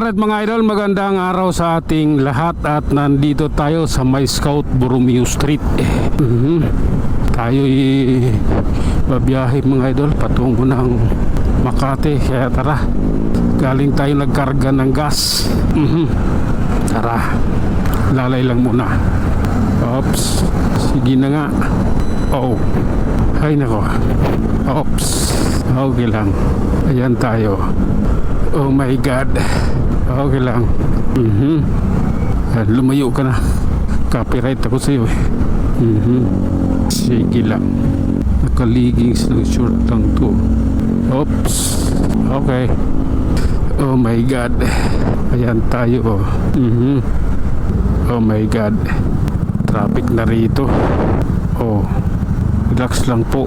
Alright mga idol, magandang araw sa ating lahat at nandito tayo sa May Scout Borromeo Street. Tayo'y babiyahe mga idol patungo ng Makati, kaya tara, galing tayo nagkarga ng gas. Tara, lalay lang muna. Oops, sige na nga. Oh, ay nako. Oops, okay lang. Ayan tayo. Oh my God. Okay lang. Lumayo ka na. Copyright ako sa'yo eh. Sige lang. Nakaligings ng short lang to. Oops. Okay. Oh my God. Ayan tayo. Oh my God. Traffic na rito. Oh. Relax lang po.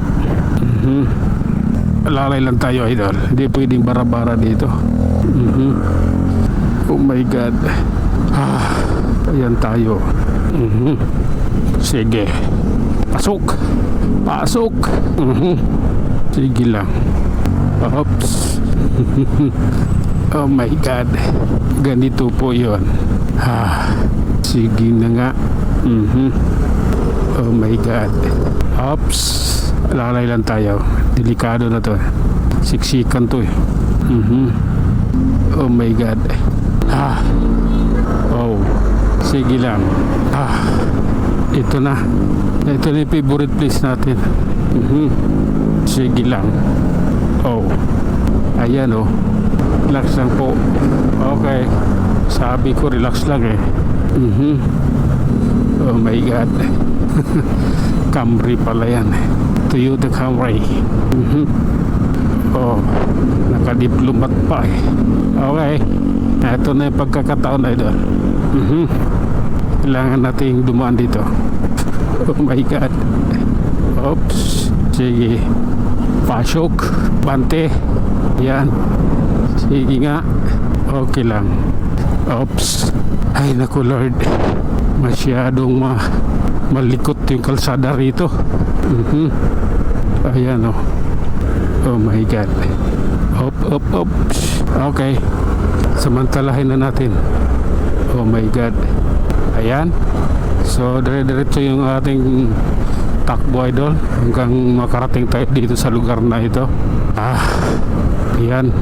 Lalay lang tayo idol. Hindi pwedeng bara-bara dito. Oh my God. Ayan tayo. Sige. Pasok. Pasok. Sige lang. Oops. Oh my God. Ganito po yun. Sige na nga. Oh my God. Oops. Lalay lang tayo. Delikado na to. Siksikan to eh. Oh my God. Oh. Sige lang. Ito na. Ito na yung favorite place natin. Sige lang. Oh. Ayan oh. Relax lang po. Okay. Sabi ko relax lang eh. Oh my God. Camry pala yan. Toyota Camry. Oh, nakadiplomat pa eh. Okay. Ito na yung pagkakataon na ito. Kailangan natin dumaan dito. Oh my God. Oops. Sige. Pasok. Bante. Yan. Sige nga. Okay lang. Oops. Ay naku Lord. Masyadong malikot yung kalsada rito. Ayan oh. Oh my God. Up. Okay. Samantalahin na natin. Oh my God. Ayan. So dire-diretso yung ating takbo idol hanggang makarating tayo dito sa lugar na ito. Ayan.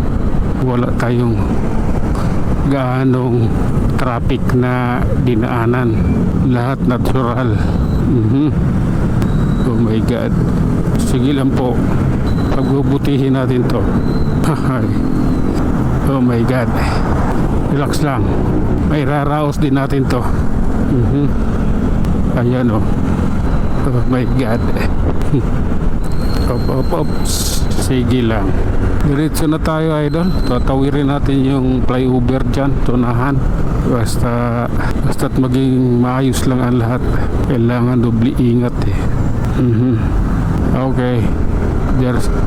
Wala tayong gaanong traffic na dinaanan. Lahat natural. Oh my God. Sige lang po. Pagbubutihin natin to. Oh my God. Relax lang. May raraos din natin to. Ayan oh. Oh my God. Op. Sige lang. Diretso na tayo idol. Tatawirin natin yung flyover dyan. Tunahan. Basta't maging maayos lang ang lahat. Kailangan doble ingat eh. Okay.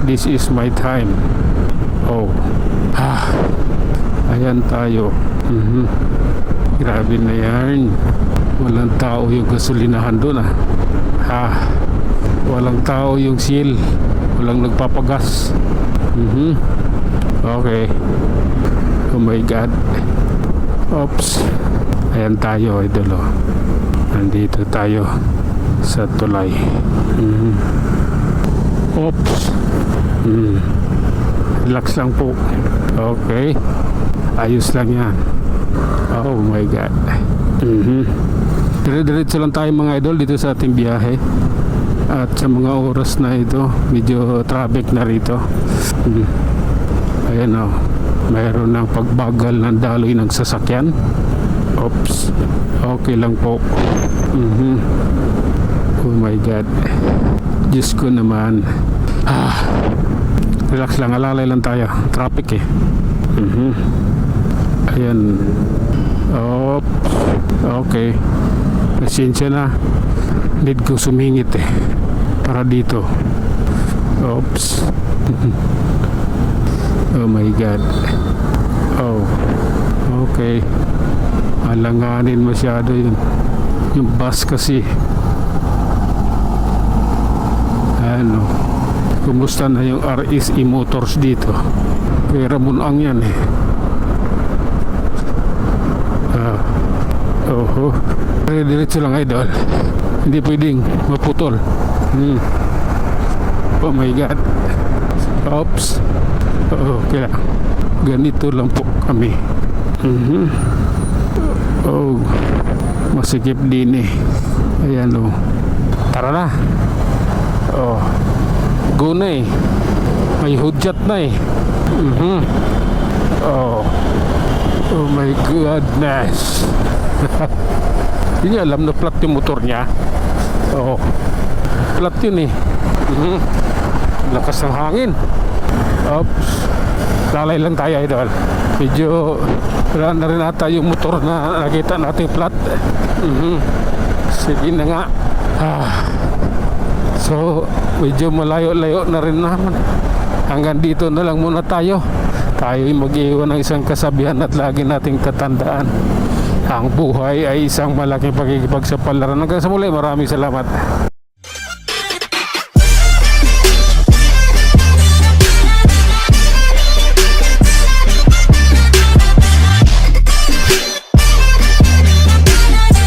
This is my time. Oh. Ayan tayo. Grabe na yan. Walang tao yung gasolinahan doon Walang tao yung seal. Walang nagpapagas. Okay. Oh my God. Oops. Ayan tayo idol oh. Nandito tayo sa tulay. Oops. Relax lang po. Okay. Ayos lang yan. Oh my God. Dire-diretso lang tayo mga idol dito sa ating biyahe. At sa mga oras na ito, medyo traffic na rito. Ayan o. Mayroon ng pagbagal ng daloy ng sasakyan. Oops. Okay lang po. Oh my God. Diyos ko naman. Relax lang, alalay lang tayo. Traffic eh. Ayan. Oops. Okay. Pasensya na. Need ko sumingit eh. Para dito. Oops. Oh my God. Oh. Okay. Alanganin masyado yun. Yung bus kasi. Ano. Kumusta na yung RSE Motors dito? Pera bulang yan eh. Oho. Diretso lang idol. Hindi pwedeng maputol. Oh my god. Oops. Okay lang. Ganito lang po kami. Oh, masikip din eh. Ayan oh. Tara na. Oh, go na eh. May hudyat na eh. Oh, oh my goodness. Hindi niya alam na flat yung motor niya. Oh, flat yun eh. Lakas ng hangin. Oops. Lalay lang tayo idol. Medyo wala na rin ata yung motor na nakita natin flat. Sige na nga. So medyo malayo-layo na rin naman. Hanggang dito na lang muna tayo. Tayo ay mag-iwan ng isang kasabihan at lagi nating tatandaan. Ang buhay ay isang malaking pakikipagsapalaran. Hanggang sa muli, maraming salamat.